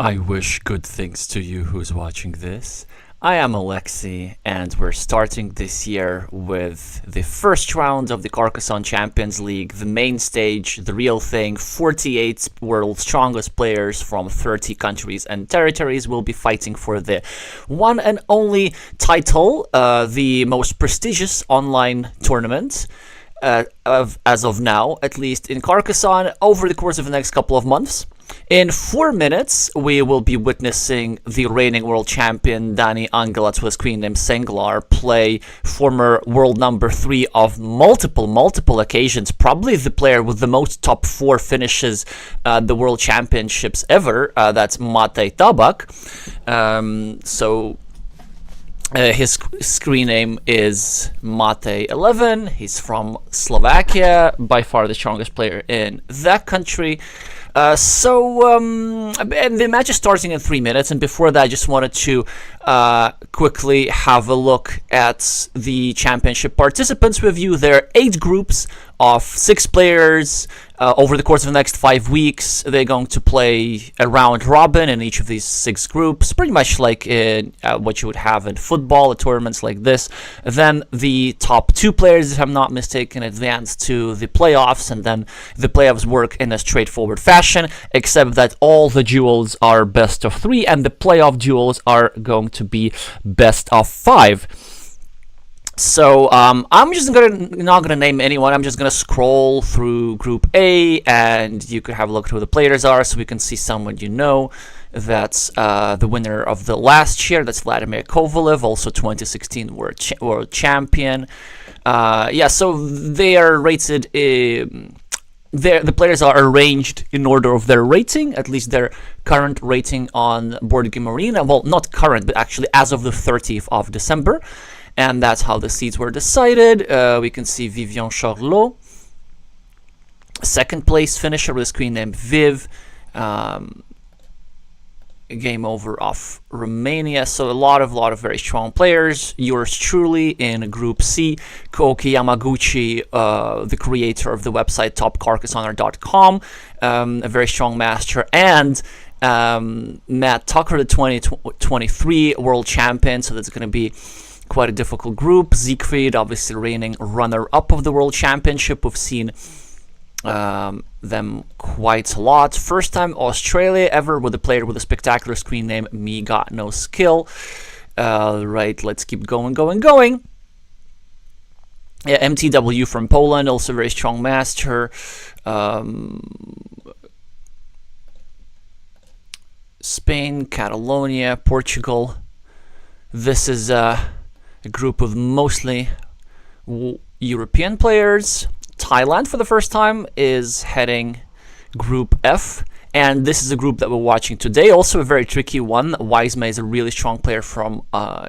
I wish good things to you who's watching this. I am Alexey, and we're starting this year with the first round of the Carcassonne Champions League, the main stage, the real thing. 48 world's strongest players from 30 countries and territories will be fighting for the one and only title, the most prestigious online tournament. As of now, at least in Carcassonne, over the course of the next couple of months. In 4 minutes, we will be witnessing the reigning world champion Dani Angelats with a screen name Senglar play former world number 3 of multiple occasions, probably the player with the most top 4 finishes the world championships ever. That's Matej Tabak. His screen name is Matej11. He's from Slovakia, by far the strongest player in that country. And the match is starting in 3 minutes, and before that I just wanted to quickly have a look at the championship participants review. There are 8 groups of 6 players. Over the course of the next 5 weeks, they're going to play a round robin in each of these 6 groups, pretty much like in what you would have in football, tournaments like this. Then the top 2 players, if I'm not mistaken, advance to the playoffs, and then the playoffs work in a straightforward fashion, except that all the duels are best of 3, and the playoff duels are going to be best of 5. So I'm just not gonna name anyone. I'm just gonna scroll through Group A, and you could have a look at who the players are, so we can see someone you know. That's the winner of the last year. That's Vladimir Kovalev, also 2016 world champion. So they are rated. The players are arranged in order of their rating, at least their current rating on Board Game Arena. Well, not current, but actually as of the 30th of December. And that's how the seeds were decided. We can see Vivian Charlot, second place finisher with a screen name Viv. Game over of Romania. So a lot of very strong players. Yours truly in Group C, Koki Yamaguchi, the creator of the website topcarcassonner.com, a very strong master, and Matt Tucker, the 2023 world champion. So that's going to be quite a difficult group. Siegfried, obviously reigning runner-up of the World Championship. We've seen them quite a lot. First time Australia ever with a player with a spectacular screen name, Me Got No Skill. Right, let's keep going. Yeah, MTW from Poland, also very strong master. Spain, Catalonia, Portugal. This is a group of mostly European players. Thailand, for the first time, is heading Group F, and this is a group that we're watching today. Also a very tricky one. Weisma is a really strong player from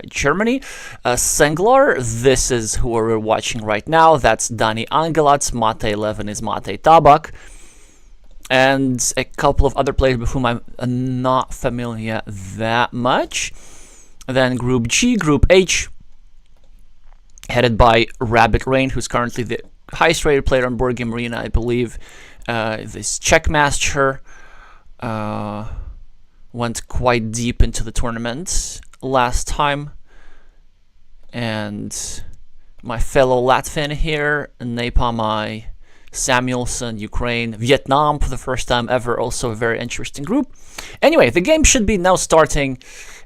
Germany. Senglar, this is who we're watching right now. That's Dani Angelats. Matej11 is Matej Tabak. And a couple of other players with whom I'm not familiar that much. Then Group G, Group H, headed by Rabbit Rain, who's currently the highest rated player on Board Game Arena, I believe. This Czech master went quite deep into the tournament last time. And my fellow Latvian here, Nepamai, Samuelson, Ukraine, Vietnam for the first time ever, also a very interesting group. Anyway, the game should be now starting.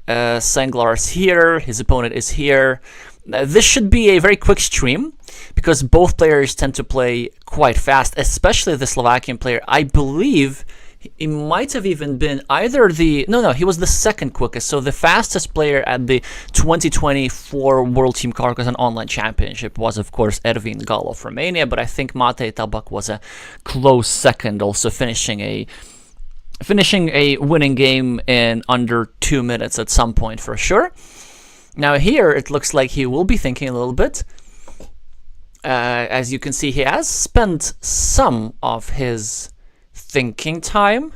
Senglar is here, his opponent is here. This should be a very quick stream, because both players tend to play quite fast, especially the Slovakian player. I believe he might have even been either the... No, he was the second quickest. So the fastest player at the 2024 World Team Carcassonne Online Championship was, of course, Ervin Gal of Romania, but I think Matej Tabak was a close second, also finishing a winning game in under 2 minutes at some point for sure. Now here it looks like he will be thinking a little bit. As you can see, he has spent some of his thinking time.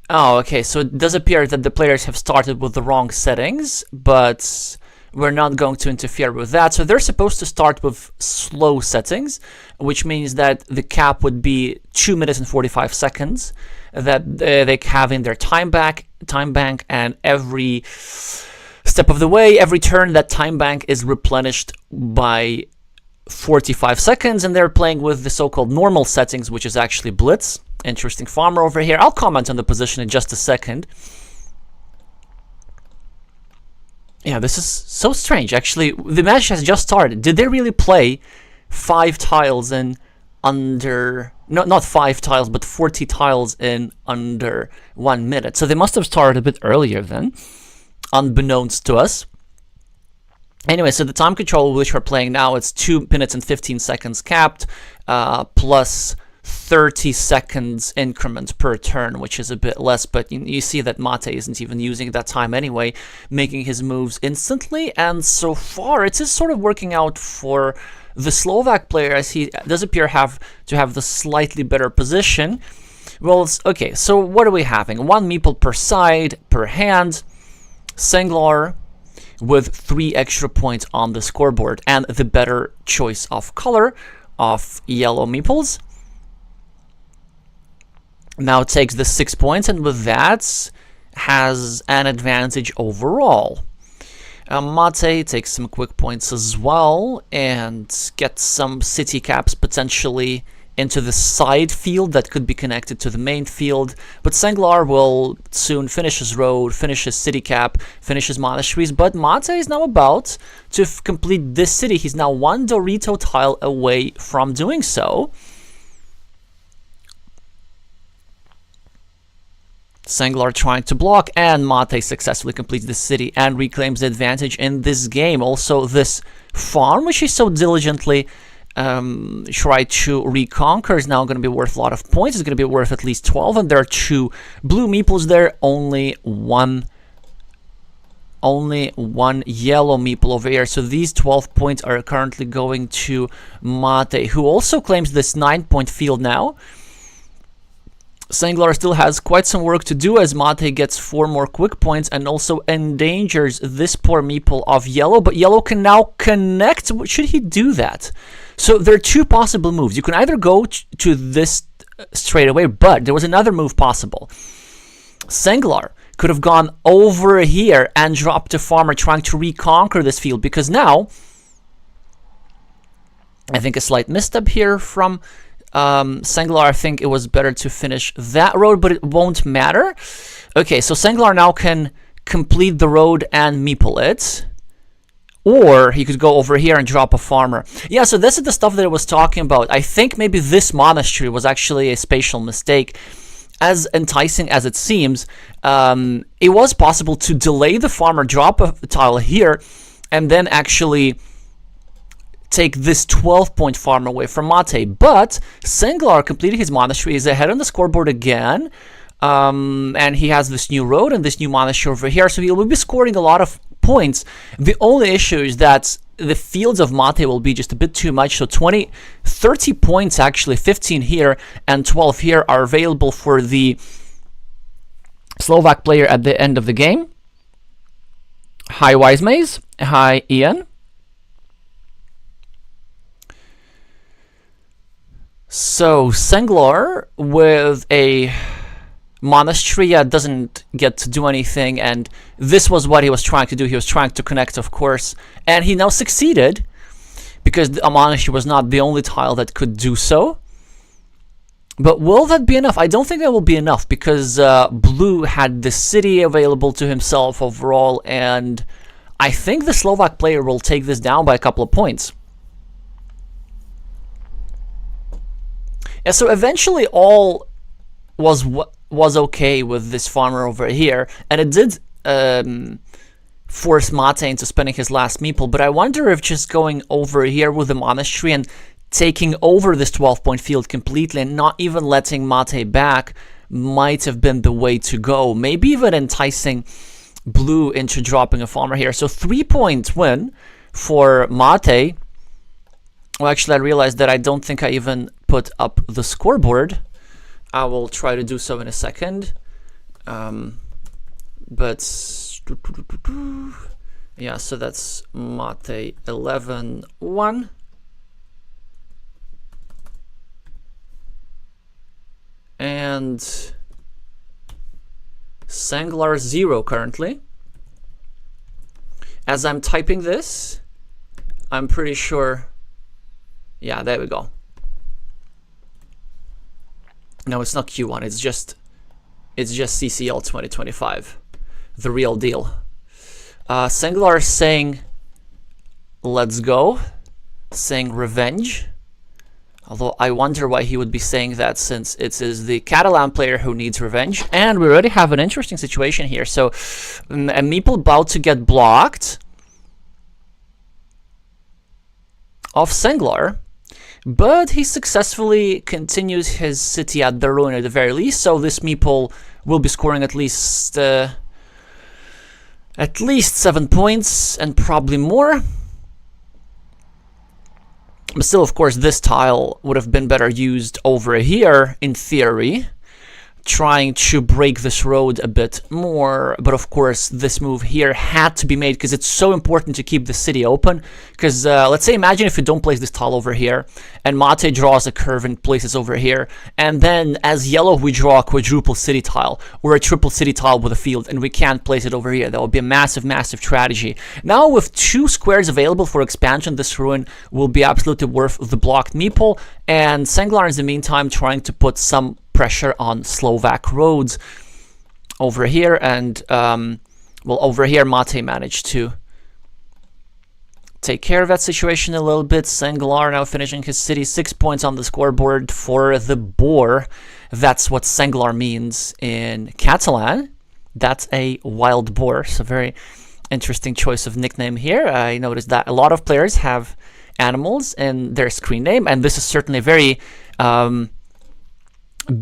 Oh, okay, so it does appear that the players have started with the wrong settings, but we're not going to interfere with that. So they're supposed to start with slow settings, which means that the cap would be 2 minutes and 45 seconds that they have in their time bank, and every step of the way, every turn, that time bank is replenished by 45 seconds, and they're playing with the so-called normal settings, which is actually blitz. Interesting farmer over here. I'll comment on the position in just a second. Yeah, this is so strange. Actually, the match has just started. Did they really play 5 tiles in under... No, not 5 tiles, but 40 tiles in under 1 minute. So they must have started a bit earlier then, unbeknownst to us. Anyway, so the time control which we're playing now, it's 2 minutes and 15 seconds capped, plus 30 seconds increment per turn, which is a bit less, but you see that Matej isn't even using that time anyway, making his moves instantly, and so far it is sort of working out for the Slovak player, as he does appear to have the slightly better position. Well, okay, so what are we having? 1 meeple per side, per hand, senglar, with 3 extra points on the scoreboard, and the better choice of color of yellow meeples. Now takes the 6 points, and with that has an advantage overall. Matej takes some quick points as well, and gets some city caps potentially into the side field that could be connected to the main field. But Senglar will soon finish his road, finish his city cap, finish his monasteries. But Matej is now about to complete this city. He's now 1 Dorito tile away from doing so. Senglar trying to block, and Matej successfully completes the city and reclaims the advantage in this game. Also, this farm, which he so diligently tried to reconquer, is now going to be worth a lot of points. It's going to be worth at least 12, and there are 2 blue meeples there, only one yellow meeple over here. So these 12 points are currently going to Matej, who also claims this 9-point field now. Senglar still has quite some work to do, as Matej gets 4 more quick points and also endangers this poor meeple of yellow, but yellow can now connect. Should he do that? So there are 2 possible moves. You can either go to this straight away, but there was another move possible. Senglar could have gone over here and dropped a farmer trying to reconquer this field, because now I think a slight misstep here from Senglar. I think it was better to finish that road, but it won't matter. Okay, so Senglar now can complete the road and meeple it. Or he could go over here and drop a farmer. Yeah, so this is the stuff that I was talking about. I think maybe this monastery was actually a spatial mistake. As enticing as it seems, it was possible to delay the farmer, drop a tile here, and then actually take this 12-point farm away from Matej. But Senglar completed his monastery, is ahead on the scoreboard again, and he has this new road and this new monastery over here, so he will be scoring a lot of points. The only issue is that the fields of Matej will be just a bit too much, so 30 points actually, 15 here and 12 here, are available for the Slovak player at the end of the game. Hi Wise Maze, hi Ian. So Senglar with a monastery doesn't get to do anything, and this was what he was trying to do. He was trying to connect, of course, and he now succeeded, because a monastery was not the only tile that could do so. But will that be enough? I don't think that will be enough, because Blue had the city available to himself overall, and I think the Slovak player will take this down by a couple of points. Yeah, so eventually all was okay with this farmer over here, and it did force Matej into spending his last meeple, but I wonder if just going over here with the monastery and taking over this 12-point field completely and not even letting Matej back might have been the way to go. Maybe even enticing Blue into dropping a farmer here. So 3-point win for Matej. Well, actually, I realized that I don't think I even put up the scoreboard. I will try to do so in a second. But Yeah, so that's Matej 11-1. And senglar 0 currently. As I'm typing this, I'm pretty sure. Yeah, there we go. No, it's not Q1. It's just CCL 2025, the real deal. Senglar saying, "Let's go," saying revenge. Although I wonder why he would be saying that, since it is the Catalan player who needs revenge. And we already have an interesting situation here. So a meeple about to get blocked of senglar, but he successfully continues his city at the ruin at the very least. So this meeple will be scoring at least 7 points and probably more. But still, of course, this tile would have been better used over here, in theory, trying to break this road a bit more. But of course, this move here had to be made because it's so important to keep the city open. Because let's say, imagine if you don't place this tile over here, and Matej draws a curve and places over here, and then as yellow we draw a quadruple city tile or a triple city tile with a field, and we can't place it over here. That would be a massive, massive tragedy. Now with 2 squares available for expansion, this ruin will be absolutely worth the blocked meeple, and senglar in the meantime trying to put some pressure on Slovak roads over here. And well, over here Matej managed to take care of that situation a little bit. Senglar now finishing his city, 6 points on the scoreboard for the boar. That's what senglar means in Catalan. That's a wild boar. So very interesting choice of nickname here. I noticed that a lot of players have animals in their screen name, and this is certainly a very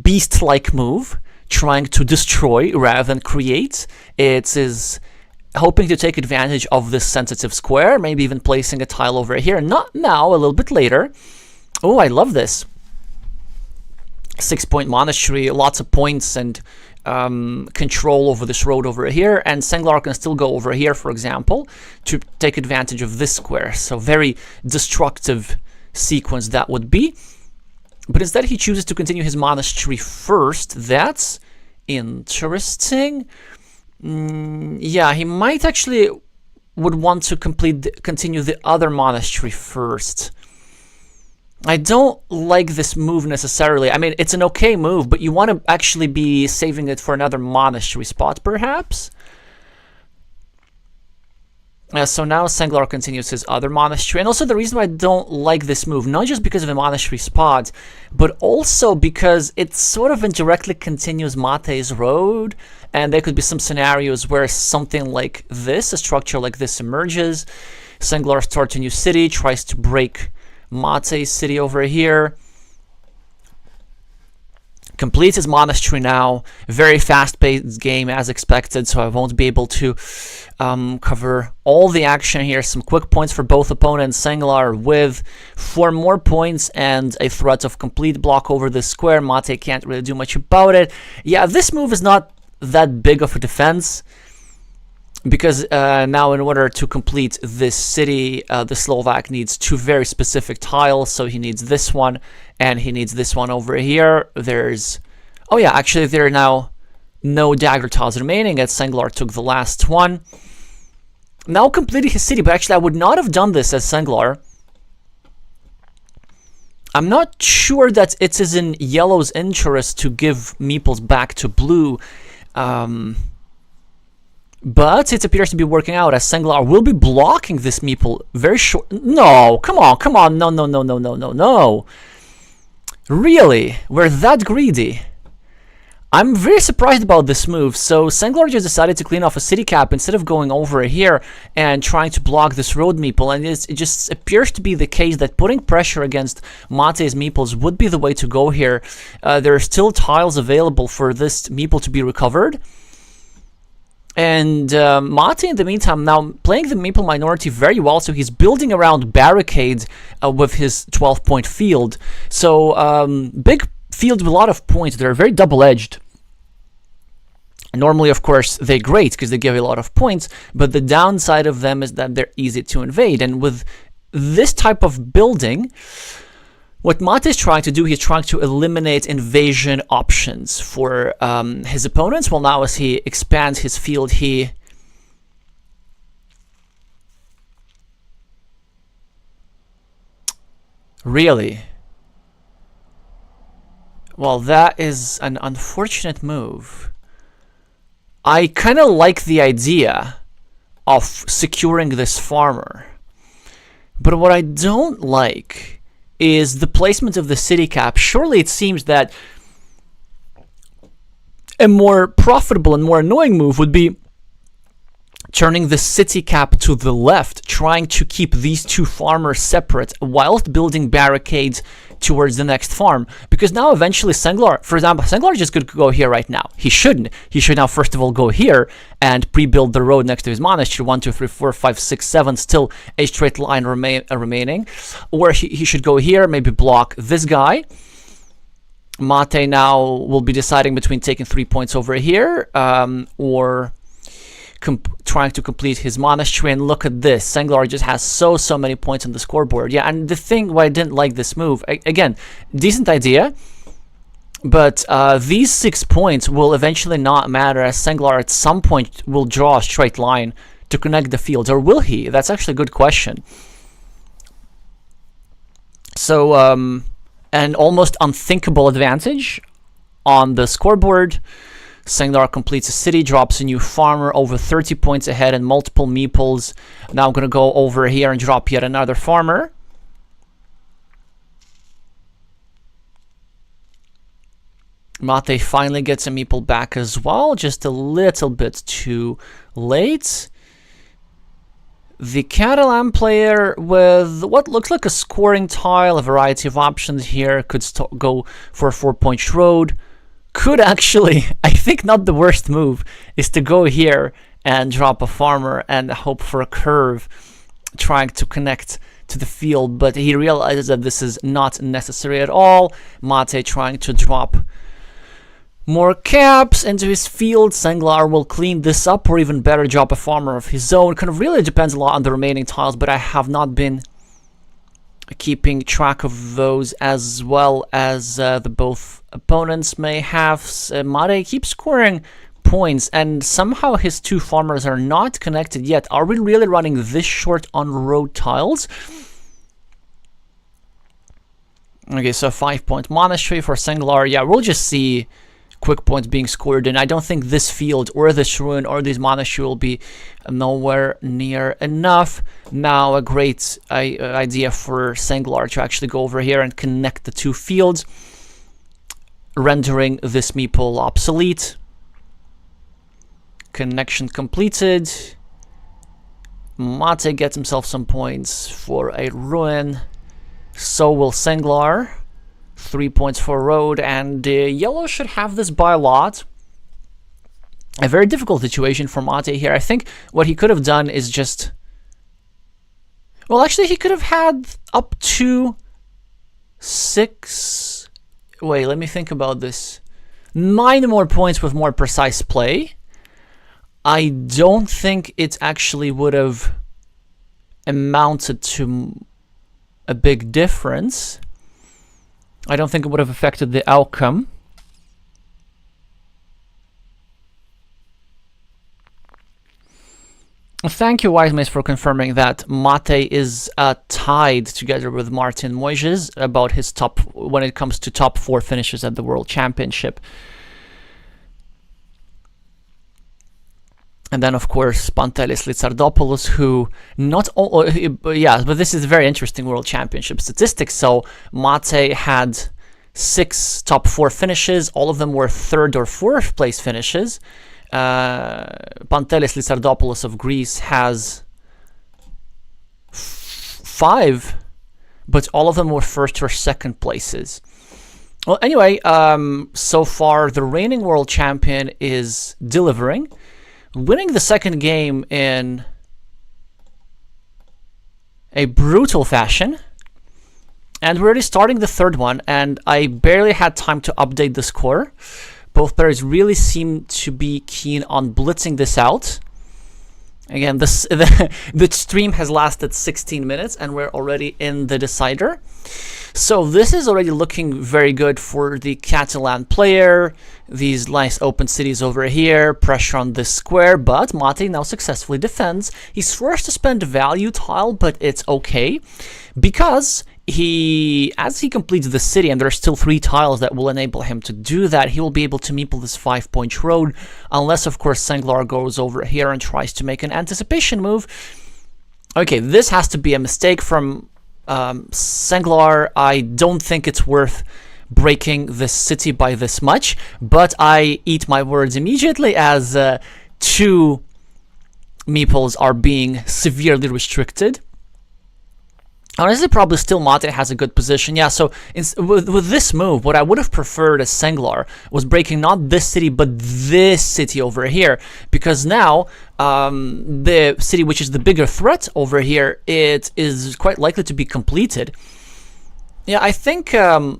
beast-like move, trying to destroy rather than create. It is hoping to take advantage of this sensitive square, maybe even placing a tile over here. Not now, a little bit later. Oh, I love this. 6-point monastery, lots of points and control over this road over here. And senglar can still go over here, for example, to take advantage of this square. So very destructive sequence that would be. But instead he chooses to continue his monastery first. That's interesting. Yeah, he might actually would want to continue the other monastery first. I don't like this move necessarily. I mean, it's an okay move, but you want to actually be saving it for another monastery spot, perhaps? So now senglar continues his other monastery. And also the reason why I don't like this move, not just because of the monastery spot, but also because it sort of indirectly continues Matej's road. And there could be some scenarios where something like this, a structure like this, emerges. Senglar starts a new city, tries to break Matej's city over here. Completes his monastery now. Very fast-paced game as expected, so I won't be able to cover all the action here. Some quick points for both opponents. Senglar with 4 more points and a threat of complete block over this square. Matej can't really do much about it. Yeah, this move is not that big of a defense, because now in order to complete this city, the Slovak needs 2 very specific tiles. So he needs this one, and he needs this one over here. There's... oh yeah, actually there are now no dagger tiles remaining, as senglar took the last one. Now completing his city, but actually I would not have done this as senglar. I'm not sure that it is in yellow's interest to give meeples back to blue. But it appears to be working out, as senglar will be blocking this meeple very short. No, come on, no. Really? We're that greedy? I'm very surprised about this move. So senglar just decided to clean off a city cap instead of going over here and trying to block this road meeple. And it just appears to be the case that putting pressure against Matej's meeples would be the way to go here. There are still tiles available for this meeple to be recovered. And Matej, in the meantime, now playing the meeple minority very well, so he's building around barricades with his 12-point field. So big field with a lot of points. They're very double-edged. Normally, of course, they're great because they give you a lot of points, but the downside of them is that they're easy to invade. And with this type of building, what Matej is trying to do, he's trying to eliminate invasion options for his opponents. Well, now as he expands his field, he really... Well, that is an unfortunate move. I kind of like the idea of securing this farmer. But what I don't like is the placement of the city cap. Surely it seems that a more profitable and more annoying move would be turning the city cap to the left, trying to keep these two farmers separate whilst building barricades towards the next farm. Because now eventually Senglar, for example, Senglar just could go here right now. He shouldn't. He should now first of all go here and pre-build the road next to his monastery. 1, 2, 3, 4, 5, 6, 7, still a straight line remaining. Or he should go here, maybe block this guy. Matej now will be deciding between taking 3 points over here or trying to complete his monastery. And look at this, Senglar just has so many points on the scoreboard. Yeah, and the thing why I didn't like this move, again, decent idea, but these 6 points will eventually not matter, as Senglar at some point will draw a straight line to connect the fields. Or will he? That's actually a good question. So an almost unthinkable advantage on the scoreboard. Senglar completes a city, drops a new farmer, over 30 points ahead and multiple meeples. Now I'm going to go over here and drop yet another farmer. Matej finally gets a meeple back as well, just a little bit too late. The Catalan player with what looks like a scoring tile, a variety of options here, could go for a 4-point road. Could actually, I think not the worst move is to go here and drop a farmer and hope for a curve trying to connect to the field, but he realizes that this is not necessary at all. Matej trying to drop more caps into his field. Senglar will clean this up, or even better, drop a farmer of his own. Kind of really depends a lot on the remaining tiles, but I have not been keeping track of those as well as the both opponents may have. Matej keeps scoring points, and somehow his 2 farmers are not connected yet. Are we really running this short on road tiles? Okay, so 5-point monastery for Senglar. Yeah, we'll just see quick points being scored, and I don't think this field or this ruin or this monastery will be nowhere near enough. Now a great idea for Senglar to actually go over here and connect the 2 fields, rendering this meeple obsolete. Connection completed. Matej gets himself some points for a ruin. So will Senglar. 3 points for a road, and yellow should have this by a lot. A very difficult situation for Matej here. I think what he could have done is just... Well, actually, he could have had up to 6... Wait, let me think about this. 9 more points with more precise play. I don't think it actually would have amounted to a big difference. I don't think it would have affected the outcome. Thank you, Wisemace, for confirming that Matej is tied together with Martin Moises about his top when it comes to top 4 finishes at the World Championship. And then, of course, Pantelis Litsardopoulos, who not all... yeah, but this is a very interesting World Championship statistics. So Matej had 6 top 4 finishes. All of them were 3rd or 4th place finishes. Pantelis Litsardopoulos of Greece has 5, but all of them were 1st or 2nd places. Well, anyway, so far the reigning world champion is delivering, winning the 2nd game in a brutal fashion. And we're already starting the 3rd one, and I barely had time to update the score. Both players really seem to be keen on blitzing this out. Again, the stream has lasted 16 minutes and we're already in the decider. So this is already looking very good for the Catalan player. These nice open cities over here, pressure on this square, but Matej now successfully defends. He's forced to spend a value tile, but it's okay because as he completes the city, and there are still 3 tiles that will enable him to do that, he will be able to meeple this 5-point road, unless of course Senglar goes over here and tries to make an anticipation move. Okay, this has to be a mistake from Senglar. I don't think it's worth breaking this city by this much, but I eat my words immediately as 2 meeples are being severely restricted. Honestly, probably still Matej has a good position. Yeah, so with this move, what I would have preferred as Senglar was breaking not this city, but this city over here. Because now, the city which is the bigger threat over here, it is quite likely to be completed. Yeah, I think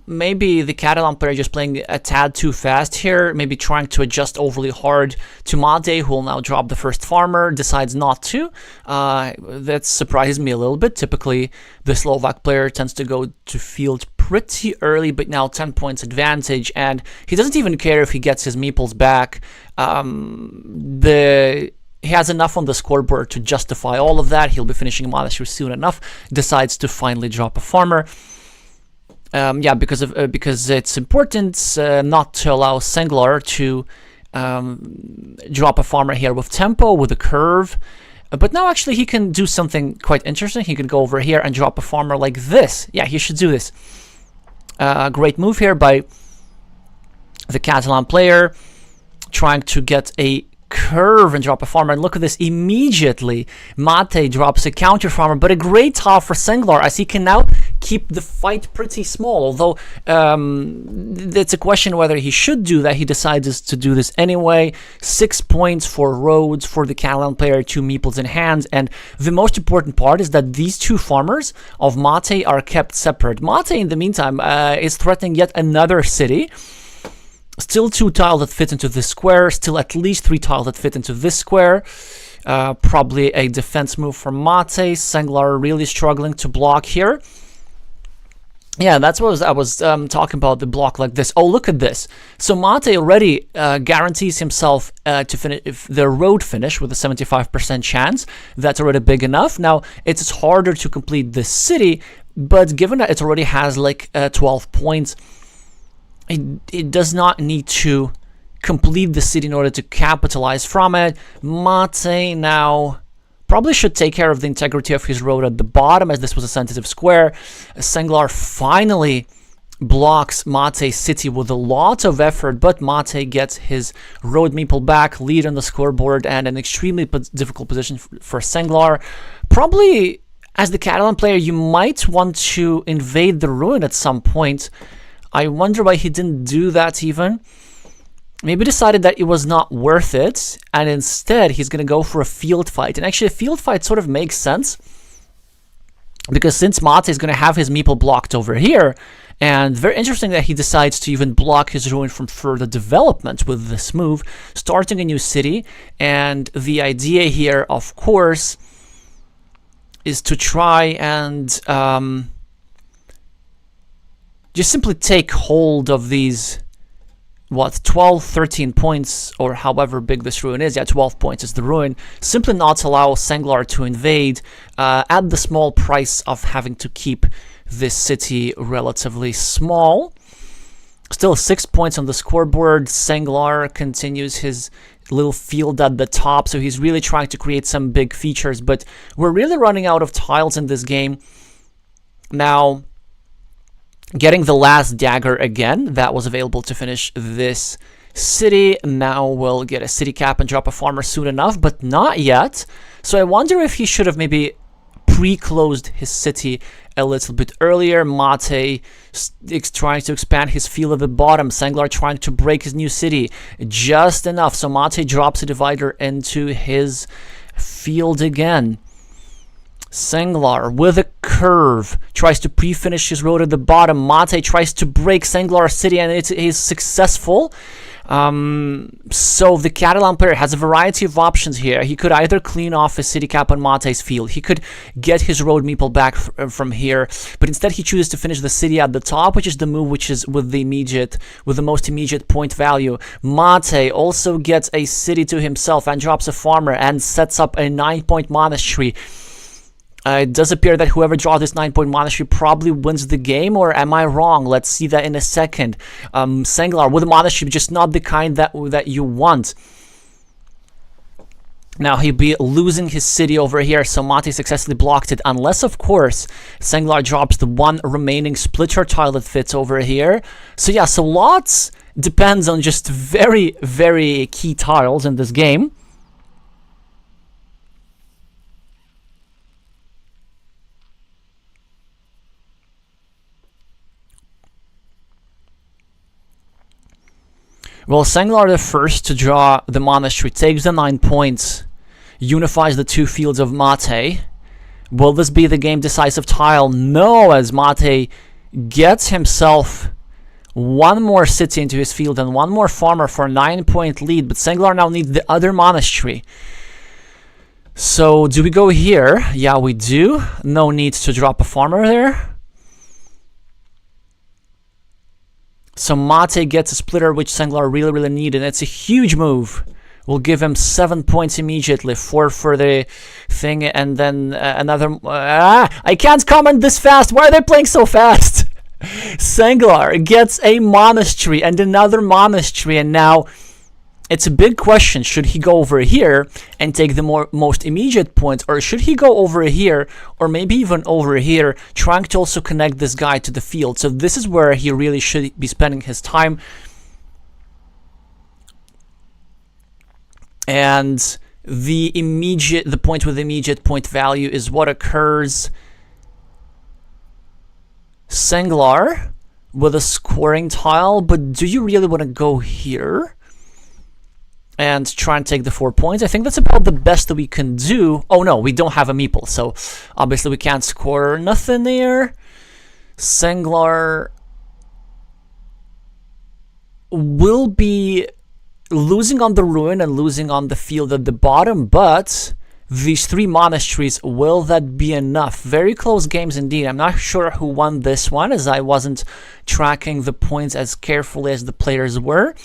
maybe the Catalan player just playing a tad too fast here, maybe trying to adjust overly hard to Matej, who will now drop the first farmer, decides not to. That surprises me a little bit. Typically, the Slovak player tends to go to field pretty early, but now 10 points advantage, and he doesn't even care if he gets his meeples back. He has enough on the scoreboard to justify all of that. He'll be finishing Matej soon enough, decides to finally drop a farmer. Yeah, because it's important not to allow Senglar to drop a farmer here with tempo, with a curve. But now actually he can do something quite interesting. He can go over here and drop a farmer like this. Yeah, he should do this. Great move here by the Catalan player, trying to get a curve and drop a farmer, and look at this, immediately Matej drops a counter farmer, but a great tile for Senglar as he can now keep the fight pretty small, although it's a question whether he should do that. He decides to do this anyway. 6 points for roads for the Catalan player, 2 meeples in hand, and the most important part is that these 2 farmers of Matej are kept separate. Matej in the meantime is threatening yet another city. Still 2 tiles that fit into this square, still at least 3 tiles that fit into this square. Probably a defense move for Matej. Senglar really struggling to block here. Yeah, that's what I was talking about, the block like this. Oh, look at this. So Matej already guarantees himself to finish the road finish with a 75% chance. That's already big enough. Now, it's harder to complete this city, but given that it already has like 12 points, it does not need to complete the city in order to capitalize from it. Matej now probably should take care of the integrity of his road at the bottom, as this was a sensitive square. Senglar finally blocks Matej's city with a lot of effort, but Matej gets his road meeple back, lead on the scoreboard, and an extremely difficult position for Senglar. Probably, as the Catalan player, you might want to invade the ruin at some point. I wonder why he didn't do that even. Maybe decided that it was not worth it, and instead he's going to go for a field fight. And actually, a field fight sort of makes sense, because since Matej is going to have his meeple blocked over here, and very interesting that he decides to even block his ruin from further development with this move, starting a new city. And the idea here, of course, is to try and just simply take hold of these, 12, 13 points, or however big this ruin is. Yeah, 12 points is the ruin. Simply not allow Senglar to invade at the small price of having to keep this city relatively small. Still 6 points on the scoreboard. Senglar continues his little field at the top, so he's really trying to create some big features, but we're really running out of tiles in this game. Now, getting the last dagger again, that was available to finish this city. Now we'll get a city cap and drop a farmer soon enough, but not yet. So I wonder if he should have maybe pre-closed his city a little bit earlier. Matej is trying to expand his field at the bottom. Senglar trying to break his new city just enough. So Matej drops a divider into his field again. Senglar with a curve tries to pre-finish his road at the bottom. Matej tries to break Senglar's city, and it is successful. So the Catalan player has a variety of options here. He could either clean off his city cap on Matej's field. He could get his road meeple back from here, but instead he chooses to finish the city at the top, which is the move which is with the most immediate point value. Matej also gets a city to himself and drops a farmer and sets up a 9-point monastery. It does appear that whoever draws this 9-point monastery probably wins the game, or am I wrong? Let's see that in a second. Senglar with a monastery, just not the kind that you want. Now he'll be losing his city over here, so Matej successfully blocked it, unless, of course, Senglar drops the one remaining splitter tile that fits over here. So yeah, so lots depends on just very, very key tiles in this game. Well, Senglar the first to draw the monastery takes the 9 points, unifies the 2 fields of Matej. Will this be the game decisive tile? No, as Matej gets himself one more city into his field and one more farmer for a 9-point lead, but Senglar now needs the other monastery. So do we go here? Yeah, we do. No need to drop a farmer there. So Matej gets a splitter, which Senglar really, really needed. It's a huge move. We'll give him 7 points immediately, 4 for the thing, and then another... I can't comment this fast. Why are they playing so fast? Senglar gets a monastery and another monastery, and now it's a big question. Should he go over here and take the most immediate points, or should he go over here, or maybe even over here, trying to also connect this guy to the field? So this is where he really should be spending his time. And the point with immediate point value is what occurs. Senglar with a scoring tile, but do you really want to go here and try and take the 4 points? I think that's about the best that we can do. Oh no, we don't have a meeple, so obviously we can't score nothing there. Senglar will be losing on the ruin and losing on the field at the bottom, but these 3 monasteries, will that be enough? Very close games indeed. I'm not sure who won this one, as I wasn't tracking the points as carefully as the players were.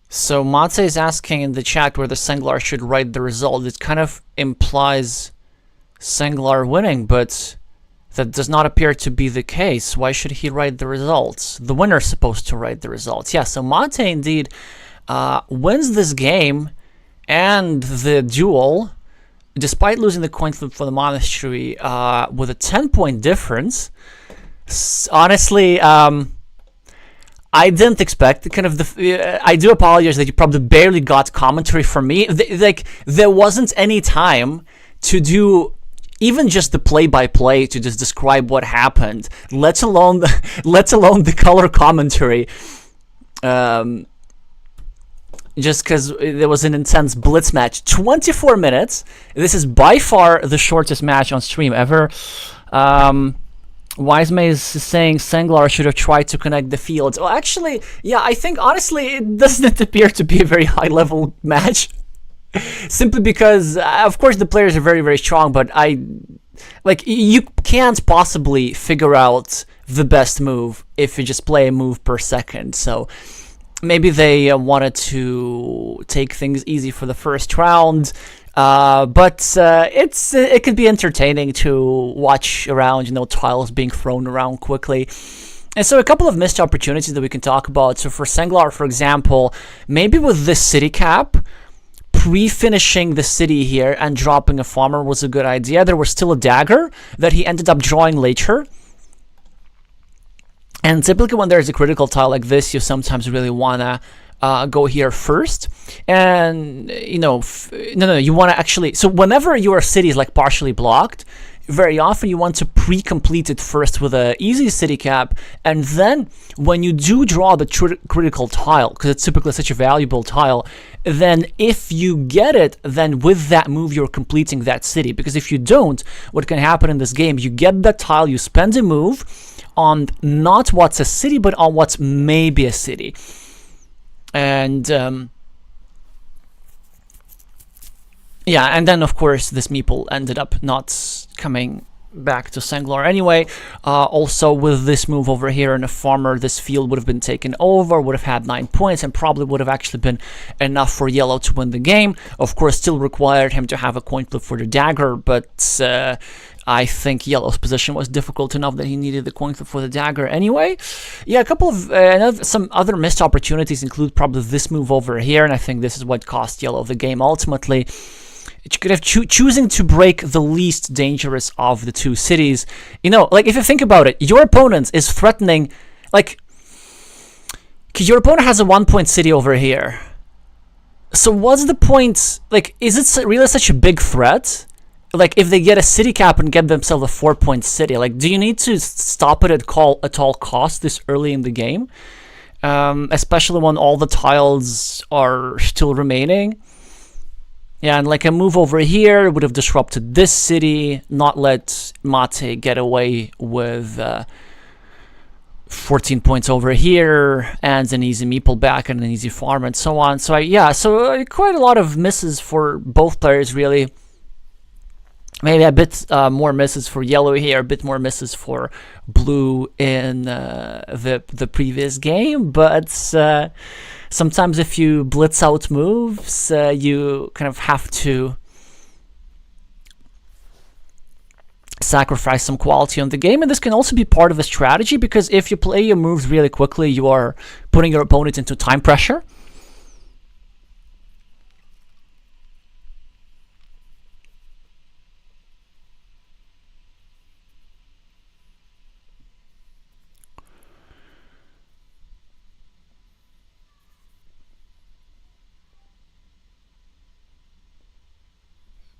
So Matej is asking in the chat whether Senglar should write the result. It kind of implies Senglar winning, but that does not appear to be the case. Why should he write the results? The winner's supposed to write the results. Yeah, so Matej indeed wins this game and the duel, despite losing the coin flip for the monastery with a 10-point difference. Honestly, I didn't expect kind of the. I do apologize that you probably barely got commentary from me. Like there wasn't any time to do even just the play-by-play to just describe what happened, let alone the color commentary. Just because there was an intense blitz match, 24 minutes. This is by far the shortest match on stream ever. Wisemay is saying Senglar should have tried to connect the fields. Well, actually, yeah, I think honestly it doesn't appear to be a very high-level match. Simply because, of course, the players are very, very strong, but you can't possibly figure out the best move if you just play a move per second. So maybe they wanted to take things easy for the first round. But it could be entertaining to watch around, tiles being thrown around quickly. And so a couple of missed opportunities that we can talk about. So for Senglar, for example, maybe with this city cap, pre-finishing the city here and dropping a farmer was a good idea. There was still a dagger that he ended up drawing later. And typically when there's a critical tile like this, you sometimes really want to go here first, and you want to actually, so whenever your city is like partially blocked, very often you want to pre-complete it first with a easy city cap, and then when you do draw the critical tile, because it's typically such a valuable tile, then if you get it, then with that move you're completing that city. Because if you don't, what can happen in this game, you get that tile, you spend a move on not what's a city, but on what's maybe a city. And yeah, and then of course this meeple ended up not coming back to senglar anyway. Also with this move over here in a farmer, this field would have been taken over, would have had 9 points, and probably would have actually been enough for yellow to win the game. Of course, still required him to have a coin flip for the dagger, but I think yellow's position was difficult enough that he needed the coin flip for the dagger anyway. Yeah, a couple of some other missed opportunities include probably this move over here, and I think this is what cost yellow the game ultimately. It could have choosing to break the least dangerous of the two cities. You know, like if you think about it, your opponent is threatening, like, your opponent has a 1-point city over here. So what's the point? Like, is it really such a big threat? Like, if they get a city cap and get themselves a 4-point city, like, do you need to stop it at all costs this early in the game? Especially when all the tiles are still remaining. Yeah, and like a move over here would have disrupted this city, not let Matej get away with 14 points over here, and an easy meeple back and an easy farm and so on. So quite a lot of misses for both players, really. Maybe a bit more misses for yellow here, a bit more misses for blue in the previous game, but sometimes if you blitz out moves, you kind of have to sacrifice some quality on the game, and this can also be part of a strategy, because if you play your moves really quickly, you are putting your opponent into time pressure.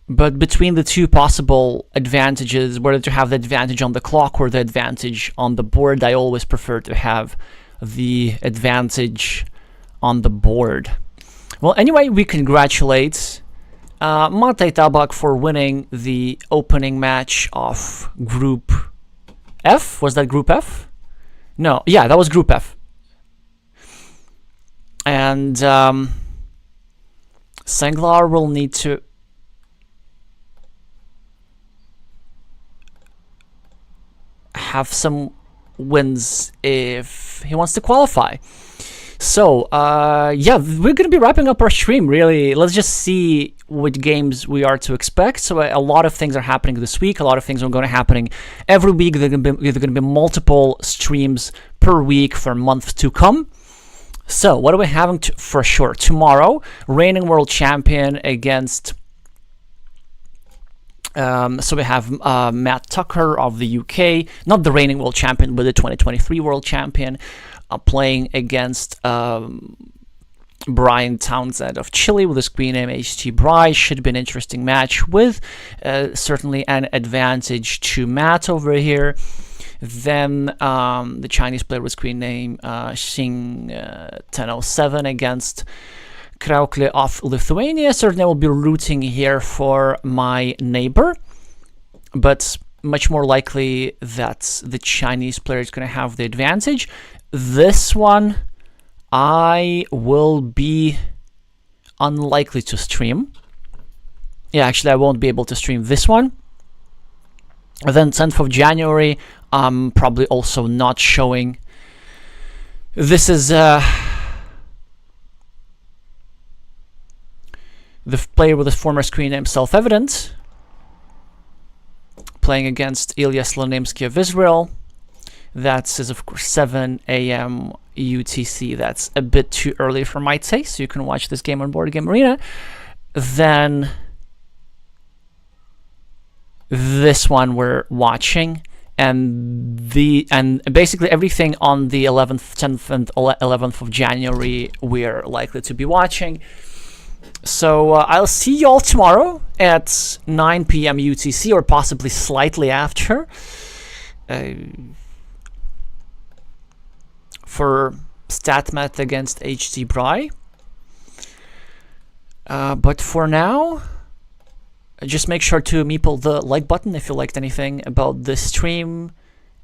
But between the two possible advantages, whether to have the advantage on the clock or the advantage on the board, I always prefer to have the advantage on the board. Well, anyway, we congratulate Matej Tabak for winning the opening match of Group F. Was that Group F? No, yeah, that was Group F. And senglar will need to have some wins if he wants to qualify. So yeah, we're gonna be wrapping up our stream, really. Let's just see what games we are to expect. So a lot of things are happening this week, a lot of things are going to happening every week. There are going to be multiple streams per week for months to come. So what are we having for sure? Tomorrow, reigning world champion against so we have Matt Tucker of the UK, not the reigning world champion, but the 2023 world champion, playing against Brian Townsend of Chile with a screen name HT Bry. Should be an interesting match with certainly an advantage to Matt over here. Then the Chinese player with screen name Xing 1007 against Kraukle of Lithuania. Certainly I will be rooting here for my neighbor, but much more likely that the Chinese player is going to have the advantage. This one I will be unlikely to stream. Yeah, actually I won't be able to stream this one. And then 10th of January, I'm probably also not showing. This is the player with his former screen name Self-Evident, playing against Ilya Slonimsky of Israel. That is, of course, 7 a.m. UTC. That's a bit too early for my taste, so you can watch this game on Board Game Arena. Then this one we're watching, and basically everything on the 11th, 10th, and 11th of January we're likely to be watching. So I'll see you all tomorrow at 9 p.m. UTC, or possibly slightly after, for StatMat against HD Bry. But for now, just make sure to meeple the like button if you liked anything about this stream.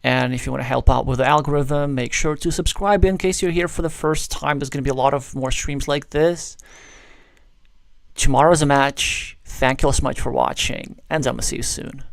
And if you want to help out with the algorithm, make sure to subscribe in case you're here for the first time. There's going to be a lot of more streams like this. Tomorrow's a match. Thank you all so much for watching, and I'm going to see you soon.